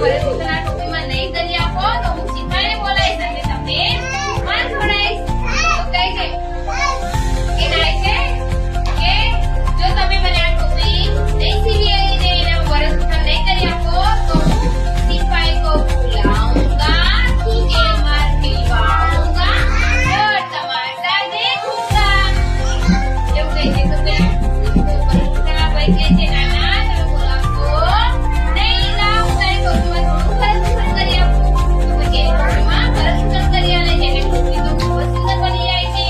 ભરતભૂષણના ટોપીમાં નહીં કરી આપો તો હું સીતાને બોલાવીશ અને તમને માર ખવડાવીશ. તો કહે છે એ નાય છે કે જો તમે મને આ ટોપી નહીં સીવી અને એના ભરતભૂષણ નહીં કરી આપો તો હું સિપાही को बुलाऊंगा, तुझे मार खिलवाऊंगा और तमाशा देखूंगा. એવું કહે છે. તો ભરતભૂષણના ભાઈ કહે છે નાના તમે બોલાવશો નહીં, લાવ હું તારી ટોપીમાં થોડું ભરતભૂષણ કરી આપું. તો પછી એ ટોપીમાં ભરતભૂષણ કરી આલે છે અને ટોપી તો ખૂબ જ સુંદર બની જાય છે.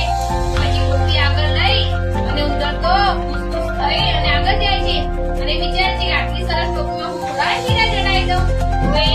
પછી ટોપી આગળ લઈ અને ઉતરતો ખુશ થઈ અને આગળ જાય છે અને વિચારે છે કે આટલી સરસ ટોપીમાં હું થોડા હીરા જડાવી દઉં. તો એ